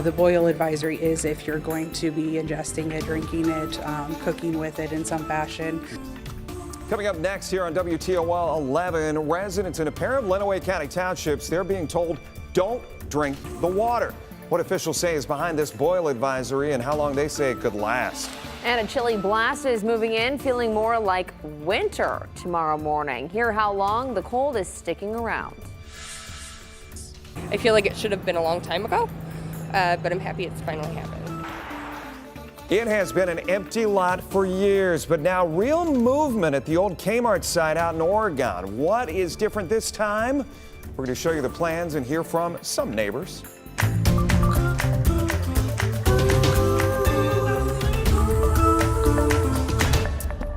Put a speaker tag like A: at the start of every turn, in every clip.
A: The boil advisory is if you're going to be ingesting it, drinking it, cooking with it in some fashion.
B: Coming up next here on WTOL 11, residents in a pair of Lenawee County townships, they're being told don't drink the water. What officials say is behind this boil advisory and how long they say it could last.
C: And a chilly blast is moving in, feeling more like winter tomorrow morning. Hear how long the cold is sticking around.
D: I feel like it should have been a long time ago, but I'm happy it's finally happened.
B: It has been an empty lot for years, but now real movement at the old Kmart site out in Oregon. What is different this time? We're going to show you the plans and hear from some neighbors.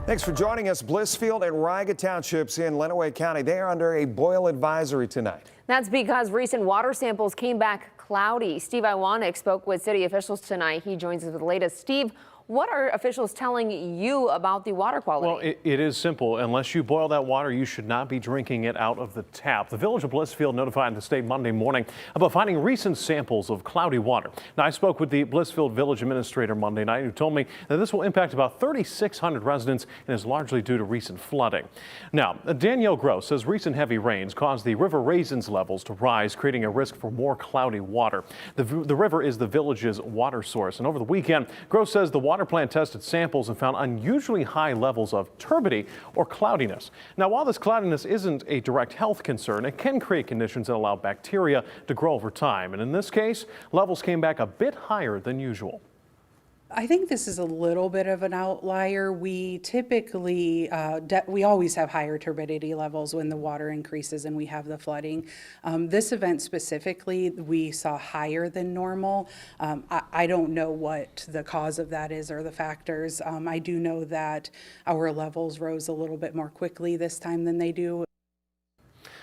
B: Thanks for joining us. Blissfield and Riga Townships in Lenawee County, they are under a boil advisory tonight.
C: That's because recent water samples came back cloudy. Steve Iwanek spoke with city officials tonight. He joins us with the latest. Steve, what are officials telling you about the water quality?
E: Well, it is simple. Unless you boil that water, you should not be drinking it out of the tap. The village of Blissfield notified the state Monday morning about finding recent samples of cloudy water. Now, I spoke with the Blissfield village administrator Monday night, who told me that this will impact about 3,600 residents and is largely due to recent flooding. Now, Danielle Gross says recent heavy rains caused the river Raisins levels to rise, creating a risk for more cloudy water. The river is the village's water source, and over the weekend, Gross says the water plant tested samples and found unusually high levels of turbidity or cloudiness. Now, while this cloudiness isn't a direct health concern, it can create conditions that allow bacteria to grow over time. And in this case, levels came back a bit higher than usual.
A: I think this is a little bit of an outlier. We typically, we always have higher turbidity levels when the water increases and we have the flooding. This event specifically, we saw higher than normal. I don't know what the cause of that is or the factors. I do know that our levels rose a little bit more quickly this time than they do.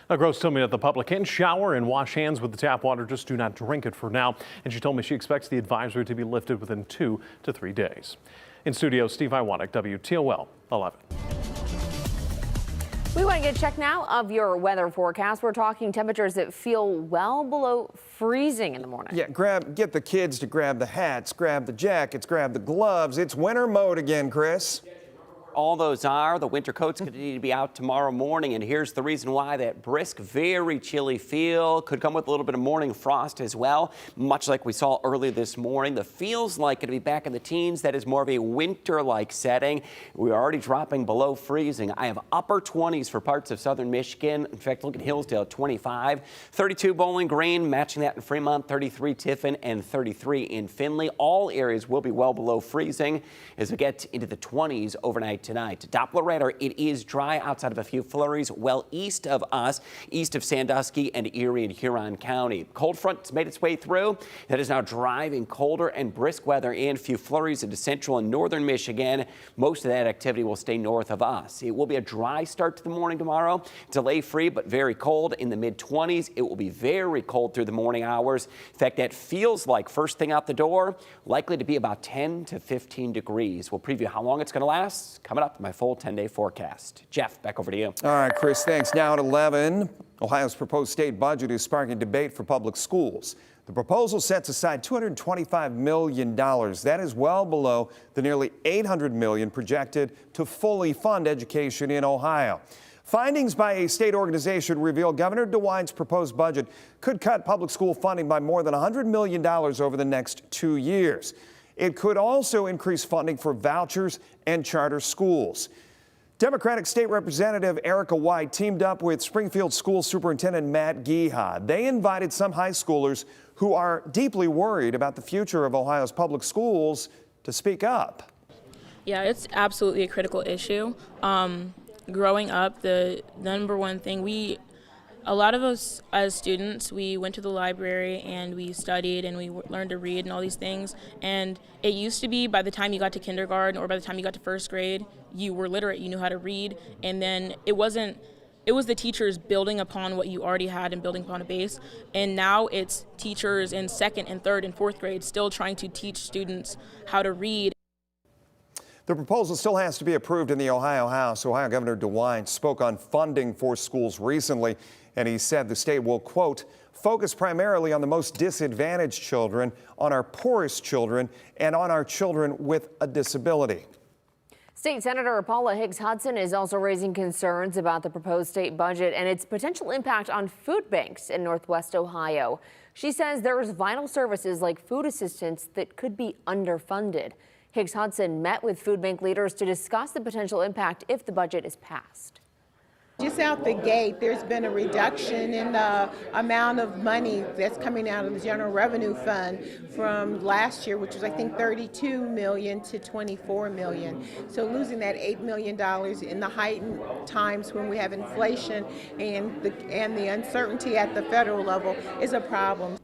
E: Now, Gross told me that the public can shower and wash hands with the tap water, just do not drink it for now. And she told me she expects the advisory to be lifted within 2 to 3 days. In studio, Steve Iwanek, WTOL 11.
C: We want to get a check now of your weather forecast. We're talking temperatures that feel well below freezing in the morning.
B: Yeah, get the kids to grab the hats, grab the jackets, grab the gloves. It's winter mode again, Chris.
F: All those are. The winter coats continue to be out tomorrow morning, and here's the reason why. That brisk, very chilly feel could come with a little bit of morning frost as well, much like we saw early this morning. The feels like it'll be back in the teens. That is more of a winter-like setting. We're already dropping below freezing. I have upper 20s for parts of southern Michigan. In fact, look at Hillsdale, 25. 32 Bowling Green, matching that in Fremont, 33 Tiffin, and 33 in Findlay. All areas will be well below freezing as we get into the 20s overnight tonight. Doppler radar, it is dry outside of a few flurries well east of us, east of Sandusky and Erie and Huron County. Cold front has made its way through. That is now driving colder and brisk weather in. Few flurries into central and northern Michigan. Most of that activity will stay north of us. It will be a dry start to the morning tomorrow. Delay free but very cold in the mid-20s. It will be very cold through the morning hours. In fact, that feels like first thing out the door, likely to be about 10 to 15 degrees. We'll preview how long it's going to last coming up in my full 10-day forecast. Jeff, back over to you.
B: All right, Chris, thanks. Now at 11, Ohio's proposed state budget is sparking debate for public schools. The proposal sets aside $225 million. That is well below the nearly $800 million projected to fully fund education in Ohio. Findings by a state organization reveal Governor DeWine's proposed budget could cut public school funding by more than $100 million over the next 2 years. It could also increase funding for vouchers and charter schools. Democratic State Representative Erica White teamed up with Springfield School Superintendent Matt Geha. They invited some high schoolers who are deeply worried about the future of Ohio's public schools to speak up.
G: Yeah, it's absolutely a critical issue. Growing up, the number one thing a lot of us as students, we went to the library and we studied and we learned to read and all these things. And it used to be by the time you got to kindergarten or by the time you got to first grade, you were literate, you knew how to read. And then it was the teachers building upon what you already had and building upon a base. And now it's teachers in second and third and fourth grade still trying to teach students how to read.
B: The proposal still has to be approved in the Ohio House. Ohio Governor DeWine spoke on funding for schools recently, and he said the state will, quote, focus primarily on the most disadvantaged children, on our poorest children, and on our children with a disability.
C: State Senator Paula Higgs Hudson is also raising concerns about the proposed state budget and its potential impact on food banks in Northwest Ohio. She says there's vital services like food assistance that could be underfunded. Higgs Hudson met with food bank leaders to discuss the potential impact if the budget is passed.
H: Just out the gate, there's been a reduction in the amount of money that's coming out of the General Revenue Fund from last year, which was I think 32 million to 24 million. So losing that $8 million in the heightened times when we have inflation and the uncertainty at the federal level is a problem.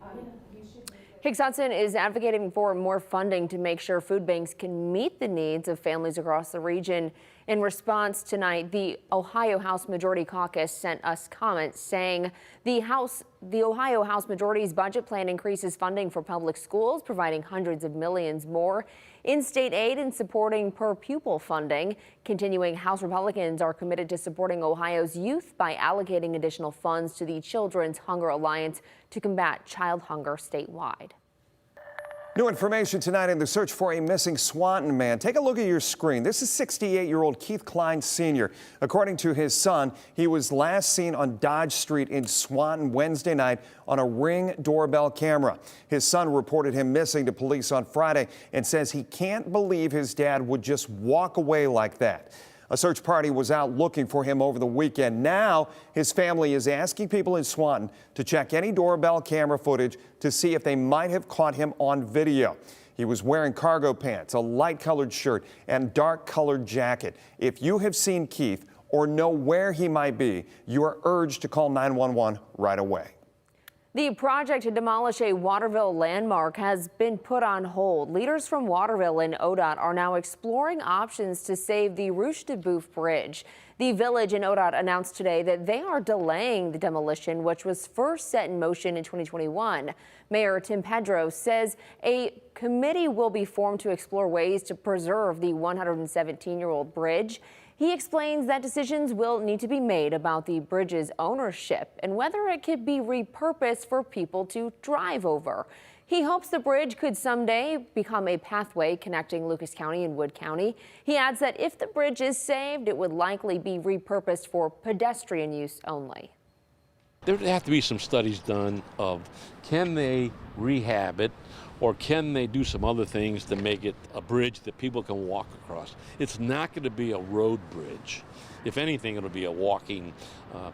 C: Higgs Hudson is advocating for more funding to make sure food banks can meet the needs of families across the region. In response tonight, the Ohio House Majority Caucus sent us comments saying the Ohio House Majority's budget plan increases funding for public schools, providing hundreds of millions more in state aid and supporting per pupil funding. Continuing, House Republicans are committed to supporting Ohio's youth by allocating additional funds to the Children's Hunger Alliance to combat child hunger statewide.
B: New information tonight in the search for a missing Swanton man. Take a look at your screen. This is 68-year-old Keith Klein Sr. According to his son, he was last seen on Dodge Street in Swanton Wednesday night on a Ring doorbell camera. His son reported him missing to police on Friday and says he can't believe his dad would just walk away like that. A search party was out looking for him over the weekend. Now, his family is asking people in Swanton to check any doorbell camera footage to see if they might have caught him on video. He was wearing cargo pants, a light-colored shirt, and dark-colored jacket. If you have seen Keith or know where he might be, you are urged to call 911 right away.
C: The project to demolish a Waterville landmark has been put on hold. Leaders from Waterville and ODOT are now exploring options to save the Rouge de Boeuf Bridge. The village and ODOT announced today that they are delaying the demolition, which was first set in motion in 2021. Mayor Tim Pedro says a committee will be formed to explore ways to preserve the 117-year-old bridge. He explains that decisions will need to be made about the bridge's ownership and whether it could be repurposed for people to drive over. He hopes the bridge could someday become a pathway connecting Lucas County and Wood County. He adds that if the bridge is saved, it would likely be repurposed for pedestrian use only.
I: There would have to be some studies done of can they rehab it or can they do some other things to make it a bridge that people can walk across. It's not going to be a road bridge. If anything, it'll be a walking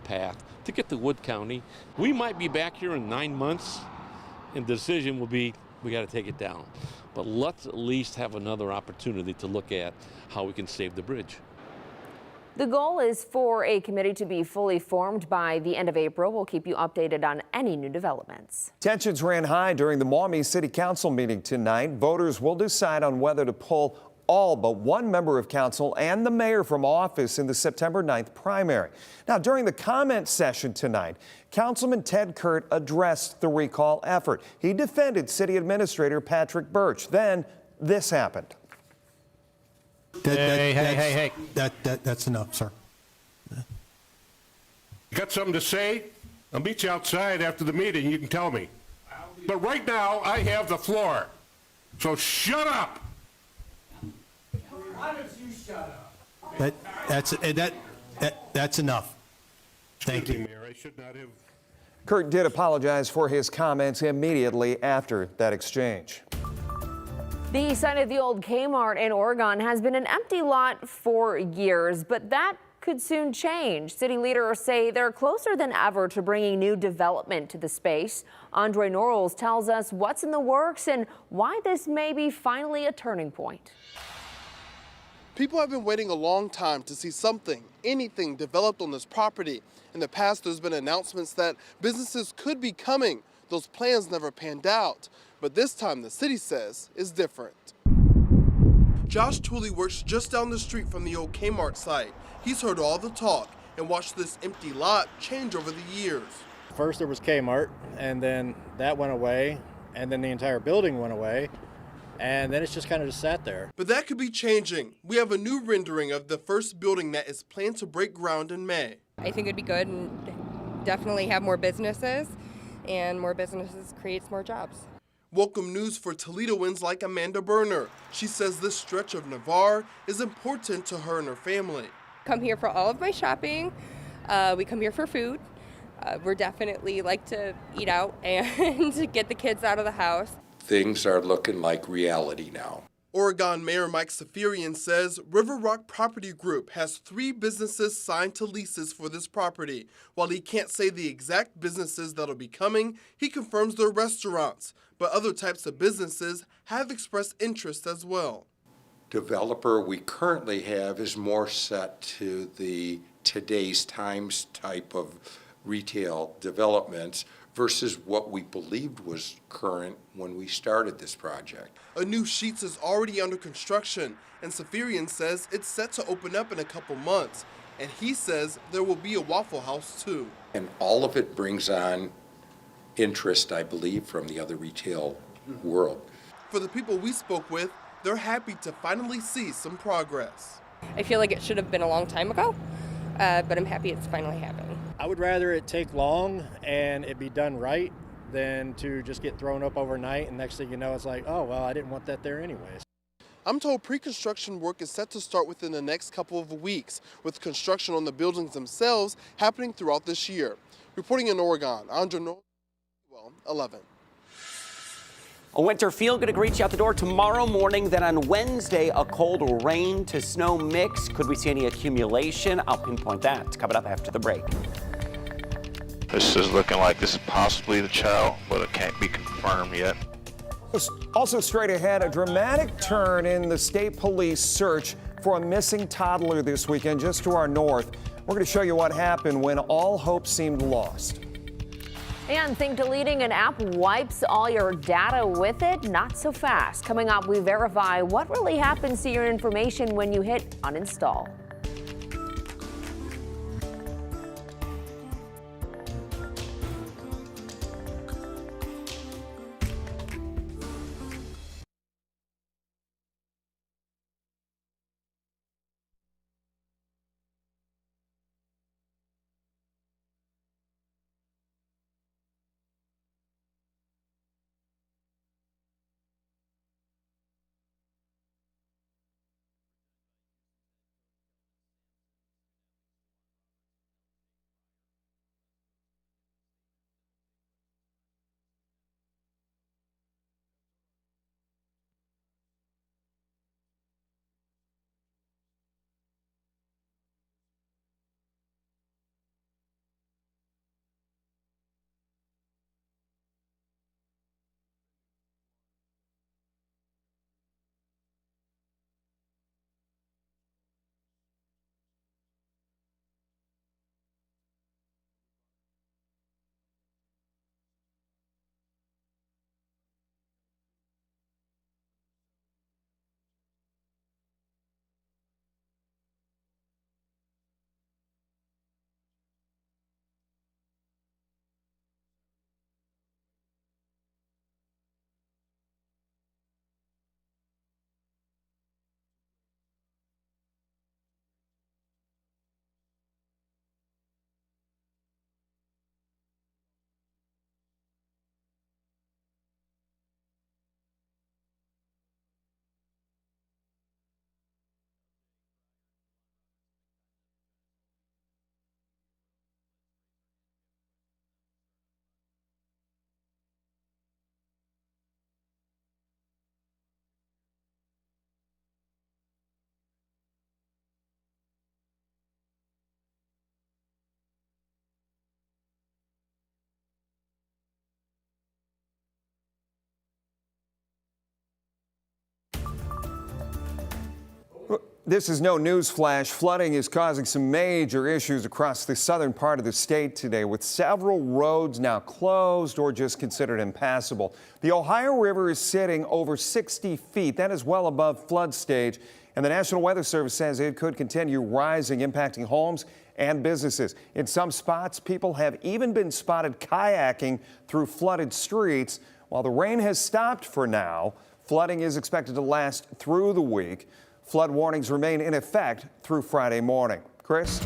I: path to get to Wood County. We might be back here in 9 months and the decision will be we got to take it down. But let's at least have another opportunity to look at how we can save the bridge.
C: The goal is for a committee to be fully formed by the end of April. We'll keep you updated on any new developments.
B: Tensions ran high during the Maumee City Council meeting tonight. Voters will decide on whether to pull all but one member of council and the mayor from office in the September 9th primary. Now, during the comment session tonight, Councilman Ted Kurt addressed the recall effort. He defended City Administrator Patrick Birch. Then this happened.
J: Hey. That's enough, sir.
K: Got something to say? I'll meet you outside after the meeting. You can tell me. But right now, I have the floor. So shut up.
J: Why don't you shut up? That's enough. Thank you,
K: Mayor. I should not have.
B: Kurt did apologize for his comments immediately after that exchange.
C: The site of the old Kmart in Oregon has been an empty lot for years, but that could soon change. City leaders say they're closer than ever to bringing new development to the space. Andre Norrells tells us what's in the works and why this may be finally a turning point.
L: People have been waiting a long time to see something, anything developed on this property. In the past, there's been announcements that businesses could be coming. Those plans never panned out. But this time, the city says, is different. Josh Tooley works just down the street from the old Kmart site. He's heard all the talk and watched this empty lot change over the years.
M: First there was Kmart, and then that went away, and then the entire building went away. and then it's just kind of just sat there.
L: But that could be changing. We have a new rendering of the first building that is planned to break ground in May.
D: I think it'd be good and definitely have more businesses, and more businesses creates more jobs.
L: Welcome news for Toledoans like Amanda Berner. She says this stretch of Navarre is important to her and her family.
D: Come here for all of my shopping. We come here for food. We're definitely like to eat out and to get the kids out of the house.
N: Things are looking like reality now.
L: Oregon Mayor Mike Safarian says River Rock Property Group has 3 businesses signed to leases for this property. While he can't say the exact businesses that'll be coming, he confirms they're restaurants, but other types of businesses have expressed interest as well.
N: Developer we currently have is more set to the today's times type of retail developments versus what we believed was current when we started this project.
L: A new Sheetz is already under construction, and Safarian says it's set to open up in a couple months. And he says there will be a Waffle House too.
N: And all of it brings on interest, I believe, from the other retail world.
L: For the people we spoke with, they're happy to finally see some progress.
D: I feel like it should have been a long time ago, but I'm happy it's finally happening.
M: I would rather it take long and it be done right than to just get thrown up overnight and next thing you know it's like, oh, well, I didn't want that there anyways.
L: I'm told pre-construction work is set to start within the next couple of weeks, with construction on the buildings themselves happening throughout this year. Reporting in Oregon, Andrew North, 11.
F: A winter feel good to reach out the door tomorrow morning. Then on Wednesday, a cold rain to snow mix. Could we see any accumulation? I'll pinpoint that. Coming up after the break.
O: This is looking like this is possibly the child, but it can't be confirmed yet.
B: Also straight ahead, a dramatic turn in the state police search for a missing toddler this weekend just to our north. We're going to show you what happened when all hope seemed lost.
C: And think deleting an app wipes all your data with it? Not so fast. Coming up, we verify what really happens to your information when you hit uninstall.
B: This is no news flash. Flooding is causing some major issues across the southern part of the state today, with several roads now closed or just considered impassable. The Ohio River is sitting over 60 feet. That is well above flood stage, and the National Weather Service says it could continue rising, impacting homes and businesses. In some spots, people have even been spotted kayaking through flooded streets. While the rain has stopped for now, Flooding is expected to last through the week. Flood warnings remain in effect through Friday morning. Chris?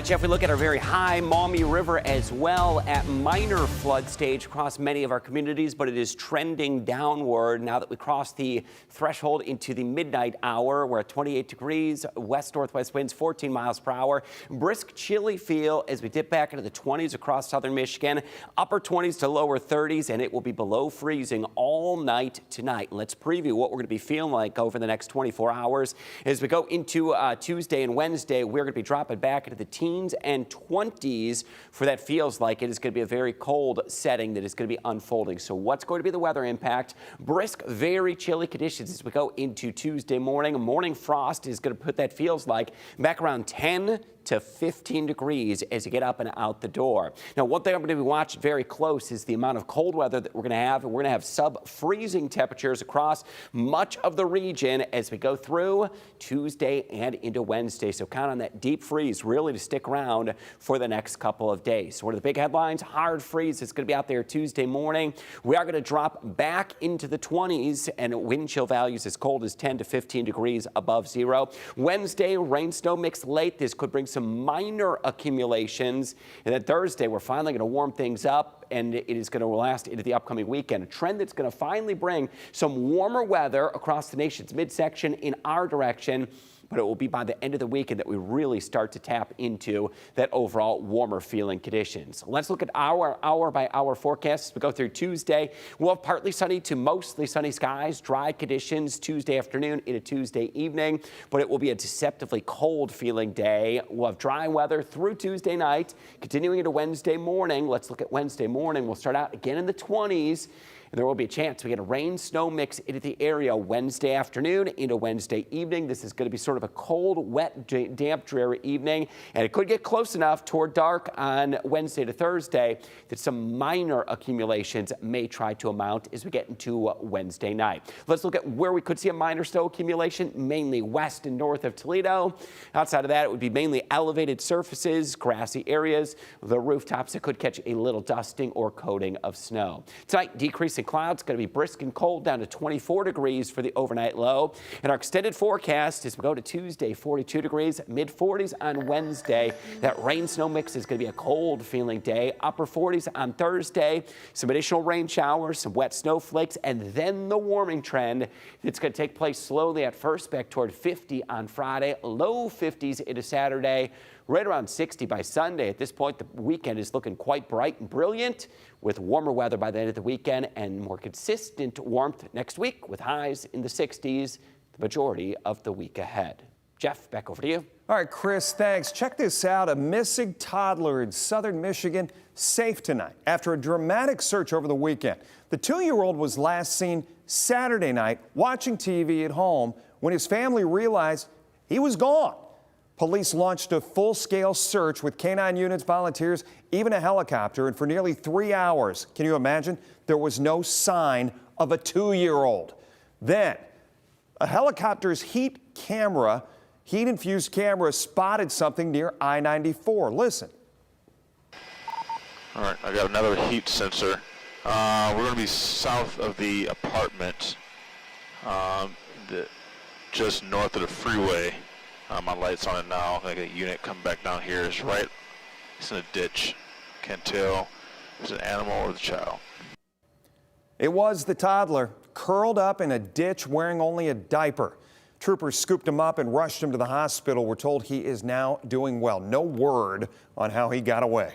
F: Jeff, we look at our very high Maumee River as well at minor flood stage across many of our communities, but it is trending downward now that we cross the threshold into the midnight hour. We're at 28 degrees, west-northwest winds 14 miles per hour. Brisk, chilly feel as we dip back into the 20s across southern Michigan, upper 20s to lower 30s, and it will be below freezing all night tonight. Let's preview what we're going to be feeling like over the next 24 hours. As we go into Tuesday and Wednesday, we're going to be dropping back into the teens and 20s for that feels like it is going to be a very cold setting that is going to be unfolding. So what's going to be the weather impact? Brisk, very chilly conditions as we go into Tuesday morning. Morning frost is going to put that feels like back around 10 to 15 degrees as you get up and out the door. Now, one thing I'm going to be watching very close is the amount of cold weather that we're going to have. We're going to have sub-freezing temperatures across much of the region as we go through Tuesday and into Wednesday. So count on that deep freeze really to stick around for the next couple of days. So one of the big headlines, hard freeze is going to be out there Tuesday morning. We are going to drop back into the 20s and wind chill values as cold as 10 to 15 degrees above zero. Wednesday, rain snow mix late. This could bring some minor accumulations. And then Thursday, we're finally going to warm things up, and it is going to last into the upcoming weekend. A trend that's going to finally bring some warmer weather across the nation's midsection in our direction. But it will be by the end of the weekend that we really start to tap into that overall warmer feeling conditions. Let's look at our hour-by-hour forecast. As we go through Tuesday, we'll have partly sunny to mostly sunny skies, dry conditions Tuesday afternoon into Tuesday evening, but it will be a deceptively cold feeling day. We'll have dry weather through Tuesday night, continuing into Wednesday morning. Let's look at Wednesday morning. We'll start out again in the 20s. And there will be a chance we get a rain-snow mix into the area Wednesday afternoon into Wednesday evening. This is going to be sort of a cold, wet, damp, dreary evening. And it could get close enough toward dark on Wednesday to Thursday that some minor accumulations may try to amount as we get into Wednesday night. Let's look at where we could see a minor snow accumulation, mainly west and north of Toledo. Outside of that, it would be mainly elevated surfaces, grassy areas, the rooftops that could catch a little dusting or coating of snow. Tonight, decreasing clouds, going to be brisk and cold down to 24 degrees for the overnight low. And our extended forecast as we go to Tuesday, 42 degrees, mid-40s on Wednesday. That rain-snow mix is going to be a cold feeling day. Upper 40s on Thursday. Some additional rain showers, some wet snowflakes, and then the warming trend. It's going to take place slowly at first back toward 50 on Friday, low 50s into Saturday. Right around 60 by Sunday. At this point, the weekend is looking quite bright and brilliant with warmer weather by the end of the weekend and more consistent warmth next week with highs in the 60s the majority of the week ahead. Jeff, back over to you.
B: All right, Chris, thanks. Check this out. A missing toddler in southern Michigan safe tonight after a dramatic search over the weekend. The 2-year-old was last seen Saturday night watching TV at home when his family realized he was gone. Police launched a full-scale search with canine units, volunteers, even a helicopter, and for nearly 3 hours, can you imagine? There was no sign of a 2-year-old. Then, a helicopter's heat-infused camera spotted something near I-94. Listen.
O: All right, I got another heat sensor. We're going to be south of the apartment, just north of the freeway. My light's on it now. I got a unit come back down here. It's right. It's in a ditch. Can't tell if it's an animal or the child.
B: It was the toddler, curled up in a ditch wearing only a diaper. Troopers scooped him up and rushed him to the hospital. We're told he is now doing well. No word on how he got away.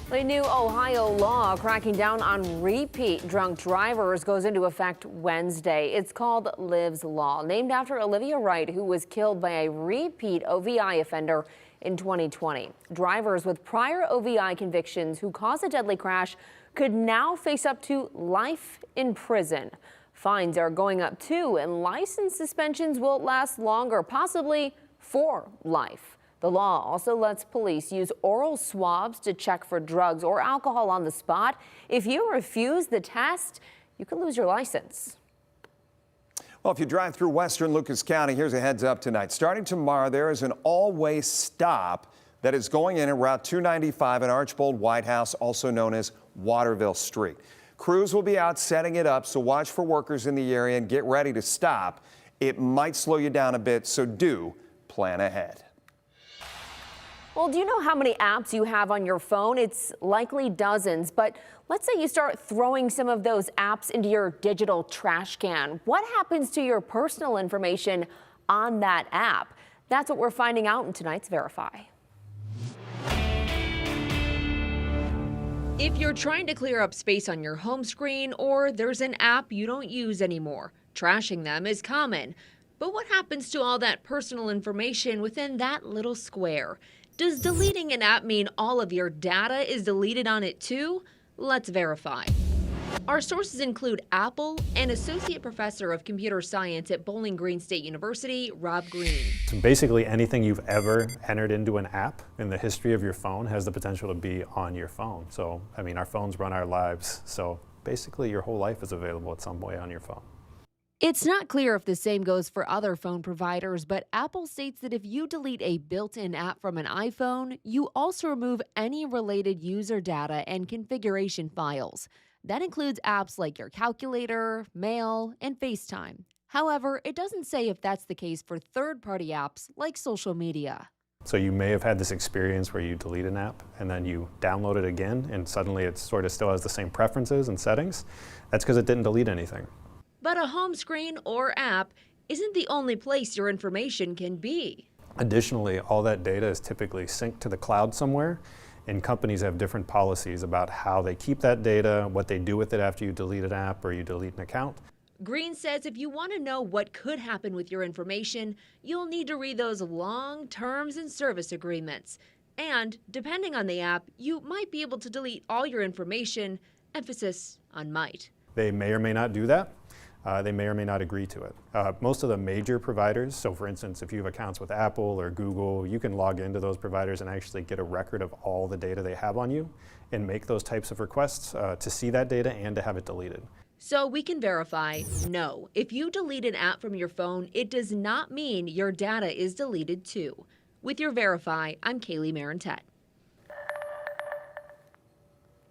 C: The new Ohio law cracking down on repeat drunk drivers goes into effect Wednesday. It's called Liv's Law, named after Olivia Wright, who was killed by a repeat OVI offender in 2020. Drivers with prior OVI convictions who caused a deadly crash could now face up to life in prison. Fines are going up too, and license suspensions will last longer, possibly for life. The law also lets police use oral swabs to check for drugs or alcohol on the spot. If you refuse the test, you could lose your license.
B: Well, if you drive through western Lucas County, here's a heads up tonight. Starting tomorrow, there is an all-way stop that is going in at Route 295 in Archbold White House, also known as Waterville Street. Crews will be out setting it up, so watch for workers in the area and get ready to stop. It might slow you down a bit, so do plan ahead.
C: Well, do you know how many apps you have on your phone? It's likely dozens, but let's say you start throwing some of those apps into your digital trash can. What happens to your personal information on that app? That's what we're finding out in tonight's Verify. If you're trying to clear up space on your home screen or there's an app you don't use anymore, trashing them is common. But what happens to all that personal information within that little square? Does deleting an app mean all of your data is deleted on it too? Let's verify. Our sources include Apple and Associate Professor of Computer Science at Bowling Green State University, Rob Green.
P: So basically anything you've ever entered into an app in the history of your phone has the potential to be on your phone. So, I mean, our phones run our lives. So basically your whole life is available at some way on your phone.
C: It's not clear if the same goes for other phone providers, but Apple states that if you delete a built-in app from an iPhone, you also remove any related user data and configuration files. That includes apps like your calculator, mail, and FaceTime. However, it doesn't say if that's the case for third-party apps like social media.
P: So you may have had this experience where you delete an app and then you download it again and suddenly it sort of still has the same preferences and settings. That's because it didn't delete anything.
C: But a home screen or app isn't the only place your information can be.
P: Additionally, all that data is typically synced to the cloud somewhere, and companies have different policies about how they keep that data, what they do with it after you delete an app or you delete an account.
C: Green says if you want to know what could happen with your information, you'll need to read those long terms and service agreements. And depending on the app, you might be able to delete all your information, emphasis on might.
P: They may or may not do that. They may or may not agree to it. Most of the major providers, so for instance, if you have accounts with Apple or Google, you can log into those providers and actually get a record of all the data they have on you and make those types of requests to see that data and to have it deleted.
C: So we can verify, no, if you delete an app from your phone, it does not mean your data is deleted too. With your Verify, I'm Kaylee Marentet.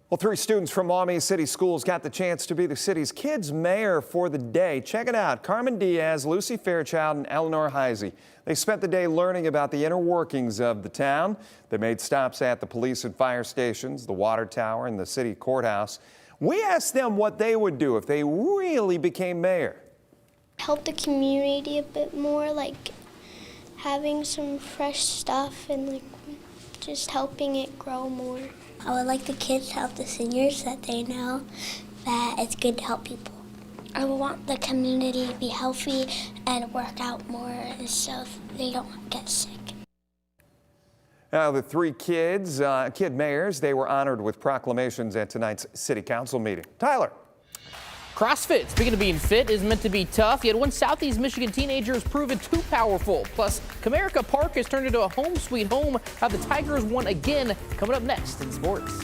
B: Well, 3 students from Maumee City Schools got the chance to be the city's kids mayor for the day. Check it out. Carmen Diaz, Lucy Fairchild, and Eleanor Heisey. They spent the day learning about the inner workings of the town. They made stops at the police and fire stations, the water tower, and the city courthouse. We asked them what they would do if they really became mayor.
Q: Help the community a bit more, like having some fresh stuff and like just helping it grow more. I would like the kids to help the seniors that they know that it's good to help people. I would want the community to be healthy and work out more so they don't get sick.
B: Now, the 3 kid mayors, they were honored with proclamations at tonight's city council meeting. Tyler.
R: CrossFit, speaking of being fit, is meant to be tough, yet one Southeast Michigan teenager has proven too powerful. Plus, Comerica Park has turned into a home sweet home. How the Tigers won again, coming up next in sports.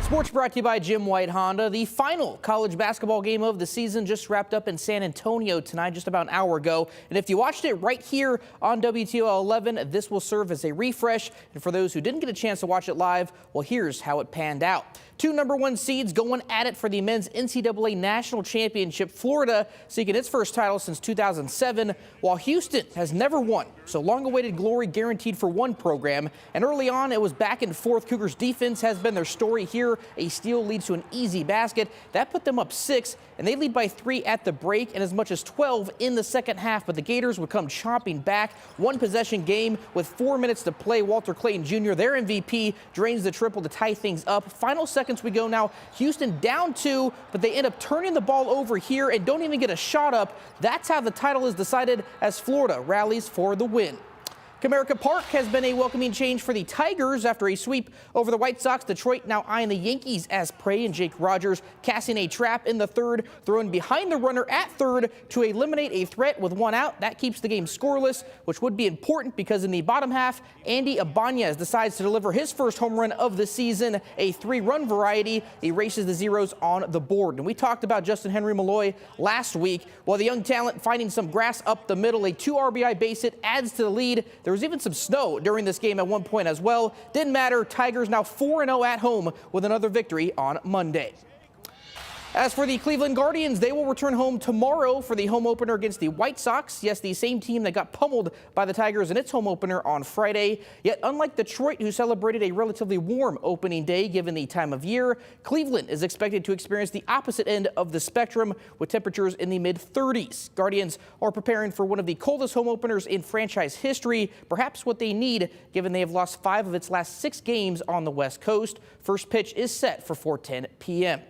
R: Sports brought to you by Jim White Honda. The final college basketball game of the season just wrapped up in San Antonio tonight, just about an hour ago. And if you watched it right here on WTOL 11, this will serve as a refresh. And for those who didn't get a chance to watch it live, well, here's how it panned out. Two #1 seeds going at it for the men's NCAA National Championship. Florida seeking its first title since 2007, while Houston has never won. So long-awaited glory guaranteed for one program. And early on, it was back and forth. Cougars defense has been their story here. A steal leads to an easy basket. That put them up 6, and they lead by 3 at the break and as much as 12 in the second half. But the Gators would come chomping back. One possession game with 4 minutes to play. Walter Clayton Jr., their MVP, drains the triple to tie things up. Final seconds we go now. Houston down 2, but they end up turning the ball over here and don't even get a shot up. That's how the title is decided as Florida rallies for the win. Comerica Park has been a welcoming change for the Tigers after a sweep over the White Sox. Detroit now eyeing the Yankees as prey, and Jake Rogers casting a trap in the third, throwing behind the runner at third to eliminate a threat with 1 out. That keeps the game scoreless, which would be important because in the bottom half, Andy Ibanez decides to deliver his first home run of the season, a 3-run variety. He erases the zeros on the board. And we talked about Justin Henry Malloy last week. While the young talent finding some grass up the middle, a 2 RBI base hit adds to the lead. There was even some snow during this game at one point as well. Didn't matter. Tigers now 4-0 at home with another victory on Monday. As for the Cleveland Guardians, they will return home tomorrow for the home opener against the White Sox. Yes, the same team that got pummeled by the Tigers in its home opener on Friday. Yet, unlike Detroit, who celebrated a relatively warm opening day given the time of year, Cleveland is expected to experience the opposite end of the spectrum with temperatures in the mid-30s. Guardians are preparing for one of the coldest home openers in franchise history, perhaps what they need given they have lost 5 of its last 6 games on the West Coast. First pitch is set for 4:10 p.m.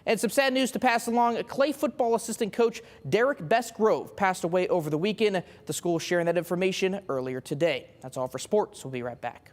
R: And some sad news to pass along. Clay football assistant coach Derek Bestgrove passed away over the weekend. The school sharing that information earlier today. That's all for sports. We'll be right back.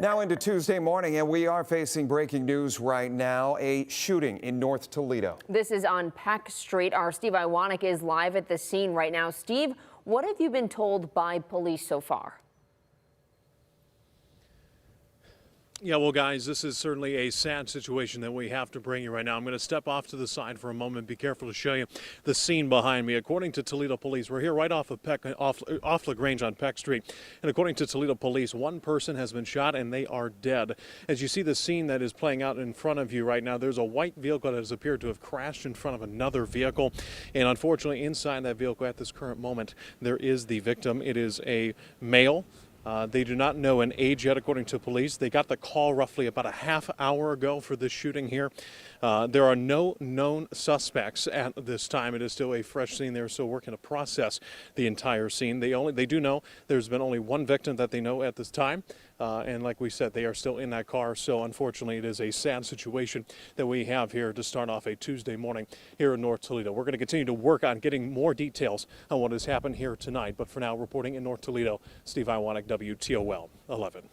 B: Now into Tuesday morning, and we are facing breaking news right now, a shooting in North Toledo.
C: This is on Peck Street. Our Steve Iwanek is live at the scene right now. Steve, what have you been told by police so far?
E: Yeah, well, guys, this is certainly a sad situation that we have to bring you right now. I'm going to step off to the side for a moment. Be careful to show you the scene behind me. According to Toledo Police, we're here right off of off LaGrange on Peck Street. And according to Toledo Police, one person has been shot and they are dead. As you see the scene that is playing out in front of you right now, there's a white vehicle that has appeared to have crashed in front of another vehicle. And unfortunately, inside that vehicle at this current moment, there is the victim. It is a male. They do not know an age yet, according to police. They got the call roughly about a half hour ago for this shooting here. There are no known suspects at this time. It is still a fresh scene. They're still working to process the entire scene. They do know there's been only one victim that they know at this time. And like we said, they are still in that car. So unfortunately, it is a sad situation that we have here to start off a Tuesday morning here in North Toledo. We're going to continue to work on getting more details on what has happened here tonight. But for now, reporting in North Toledo, Steve Iwanek, WTOL 11.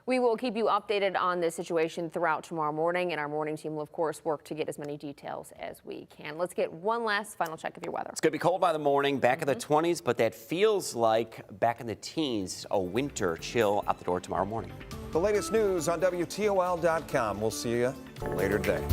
C: We will keep you updated on this situation throughout tomorrow morning, and our morning team will, of course, work to get as many details as we can. Let's get one last final check of your weather.
F: It's going to be cold by the morning, back in the 20s, but that feels like back in the teens, a winter chill out the door tomorrow morning.
B: The latest news on WTOL.com. We'll see you later today.